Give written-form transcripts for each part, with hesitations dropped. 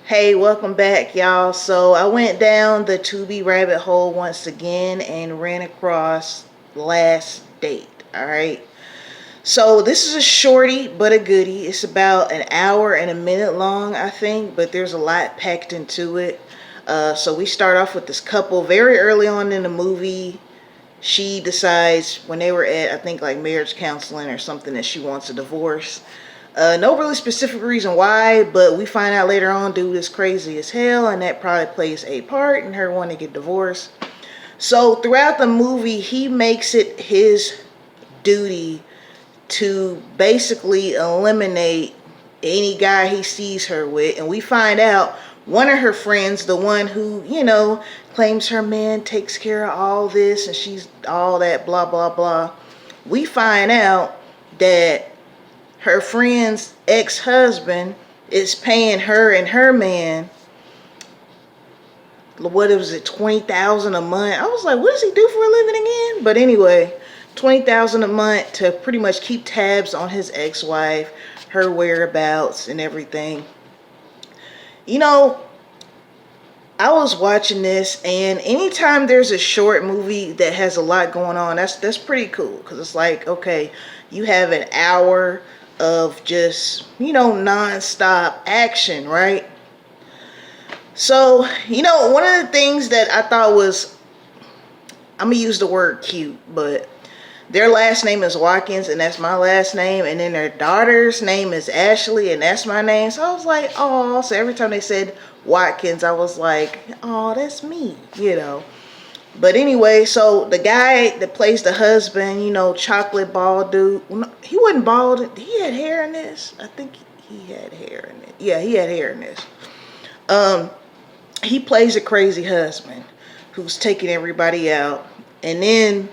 Hey, welcome back, y'all. So I went down the Tubi rabbit hole once again and ran across Last Date. All right. So this is a shorty but a goodie. It's about an hour and a minute long, I think, but there's a lot packed into it. So we start off with this couple very early on in the movie. She decides when they were at, I think, like marriage counseling or something, that she wants a divorce. No really specific reason why, but we find out later on dude is crazy as hell, and that probably plays a part in her wanting to get divorced. So throughout the movie, he makes it his duty to basically eliminate any guy he sees her with. And we find out one of her friends, the one who, claims her man takes care of all this and she's all that blah, blah, blah. We find out that her friend's ex-husband is paying her and her man, what was it, 20,000 a month. I was like, what does he do for a living again? But anyway, 20,000 a month to pretty much keep tabs on his ex-wife, her whereabouts and everything. You know, I was watching this, and anytime there's a short movie that has a lot going on, that's pretty cool, because it's like, okay, you have an hour of just, non-stop action, right? So, one of the things that I thought was, I'm gonna use the word cute, but their last name is Watkins, and that's my last name, and then their daughter's name is Ashley, and that's my name. So I was like, oh. So every time they said Watkins, I was like, oh, that's me. But anyway, so the guy that plays the husband, chocolate bald dude, well, no, he wasn't bald. He had hair in this. I think he had hair in it. Yeah, he had hair in this. He plays a crazy husband who's taking everybody out. And then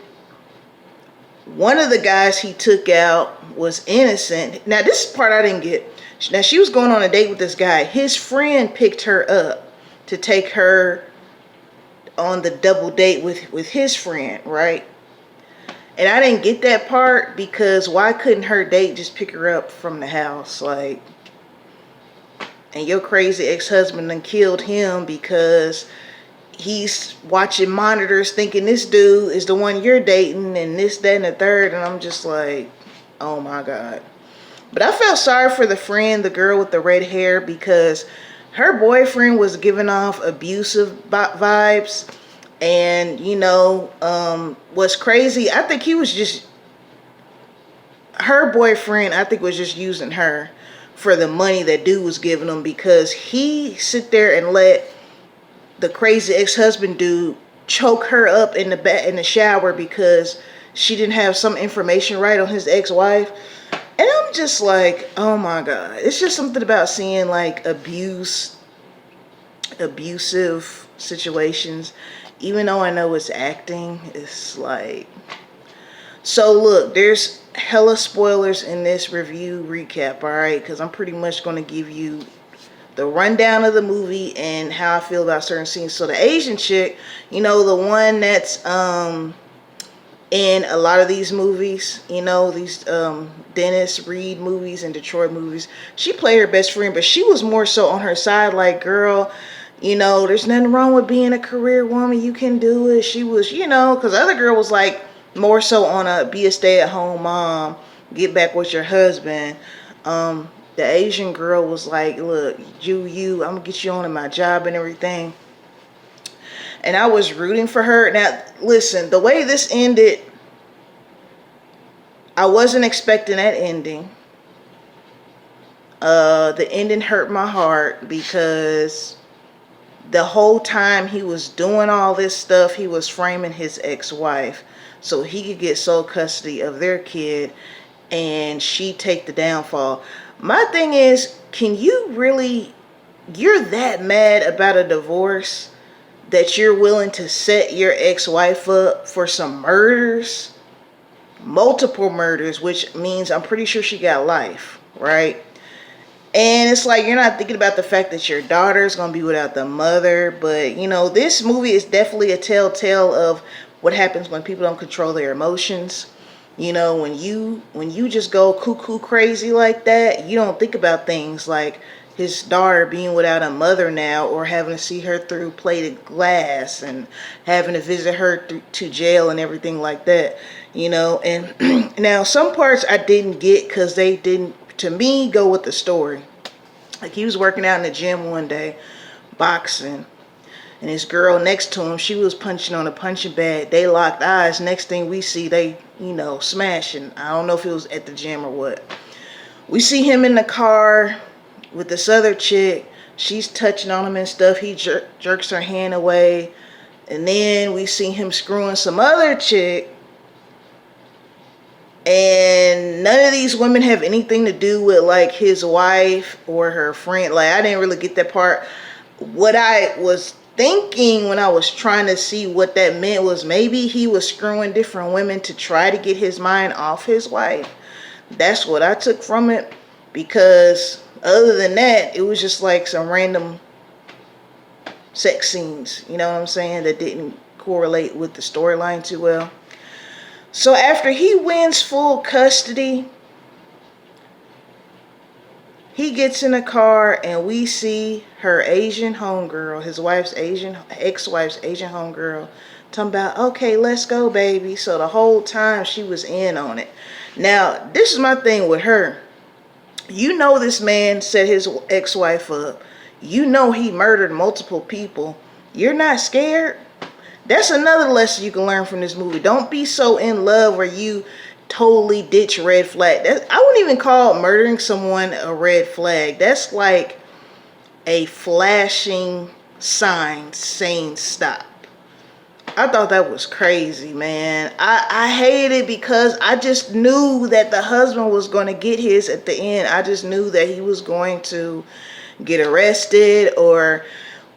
one of the guys he took out was innocent. Now, this part I didn't get. Now, she was going on a date with this guy. His friend picked her up to take her on the double date with his friend, right? And I didn't get that part, because why couldn't her date just pick her up from the house? Like, and your crazy ex-husband done killed him because he's watching monitors thinking this dude is the one you're dating and this, that, and the third. And I'm just like, oh my God. But I felt sorry for the friend, the girl with the red hair, because her boyfriend was giving off abusive vibes. And, what's crazy, I think he was just, her boyfriend, I think, was just using her for the money that dude was giving him, because he sit there and let the crazy ex-husband dude choke her up in the shower because she didn't have some information right on his ex-wife. And I'm just like, oh my God. It's just something about seeing like abusive situations, even though I know it's acting. It's like, so look, there's hella spoilers in this review recap, all right? Because I'm pretty much going to give you the rundown of the movie and how I feel about certain scenes. So the Asian chick, the one that's in a lot of these movies, these Dennis Reed movies and Detroit movies, she played her best friend, but she was more so on her side, like, girl, there's nothing wrong with being a career woman. You can do it. She was, because the other girl was like more so on a be a stay-at-home mom, get back with your husband. The Asian girl was like, look, I'm gonna get you on in my job and everything. And I was rooting for her. Now, listen, the way this ended, I wasn't expecting that ending. The ending hurt my heart, because the whole time he was doing all this stuff, he was framing his ex-wife so he could get sole custody of their kid and she take the downfall. My thing is, can you really, you're that mad about a divorce that you're willing to set your ex-wife up for some murders? Multiple murders, which means I'm pretty sure she got life, right? And it's like, you're not thinking about the fact that your daughter is going to be without the mother. But, this movie is definitely a telltale of what happens when people don't control their emotions. When you just go cuckoo crazy like that, you don't think about things like his daughter being without a mother now, or having to see her through plated glass and having to visit her to jail and everything like that, you know. And now some parts I didn't get because they didn't, to me, go with the story. Like, he was working out in the gym one day, boxing, and his girl next to him, she was punching on a punching bag. They locked eyes. Next thing we see, they, you know, smashing. I don't know if it was at the gym or what. We see him in the car with this other chick. She's touching on him and stuff. He jerks her hand away. And then we see him screwing some other chick. And none of these women have anything to do with, like, his wife or her friend. Like, I didn't really get that part. What I was thinking when I was trying to see what that meant was maybe he was screwing different women to try to get his mind off his wife. That's what I took from it, because other than that, it was just like some random sex scenes, you know what I'm saying, that didn't correlate with the storyline too well. So after he wins full custody, he gets in a car and we see her Asian homegirl, his wife's Asian, ex-wife's Asian homegirl, talking about, okay, let's go, baby. So the whole time she was in on it. Now, this is my thing with her. You know this man set his ex-wife up. You know he murdered multiple people. You're not scared? That's another lesson you can learn from this movie. Don't be so in love where you totally ditch red flag. I wouldn't even call murdering someone a red flag. That's like a flashing sign saying stop. I thought that was crazy, man. I hated it because I just knew that the husband was going to get his at the end. I just knew that he was going to get arrested, or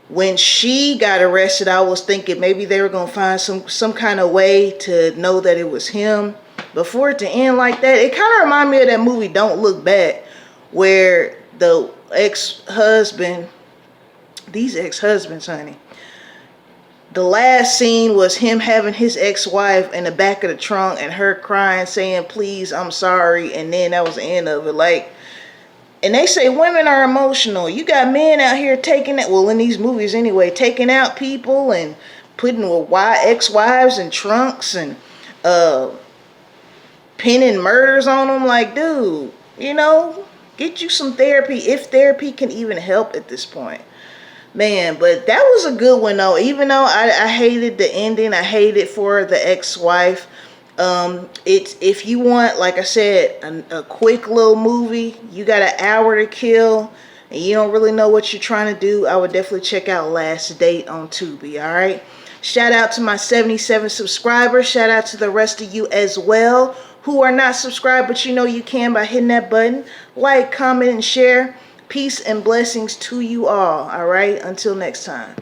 when she got arrested, I was thinking maybe they were going to find some kind of way to know that it was him. But for it to end like that, it kind of reminded me of that movie Don't Look Back, where the ex-husband, these ex-husbands, honey, the last scene was him having his ex-wife in the back of the trunk and her crying, saying, please, I'm sorry. And then that was the end of it. Like, and they say women are emotional. You got men out here taking it, well, in these movies anyway, taking out people and putting ex-wives in trunks and pinning murders on them. Like, dude, you know, get you some therapy, if therapy can even help at this point. Man, but that was a good one, though. Even though I hated the ending, I hated it for the ex-wife. It's, if you want, like I said, a quick little movie, you got an hour to kill, and you don't really know what you're trying to do, I would definitely check out Last Date on Tubi, all right? Shout out to my 77 subscribers. Shout out to the rest of you as well who are not subscribed, but you know you can by hitting that button. Like, comment, and share. Peace and blessings to you all right? Until next time.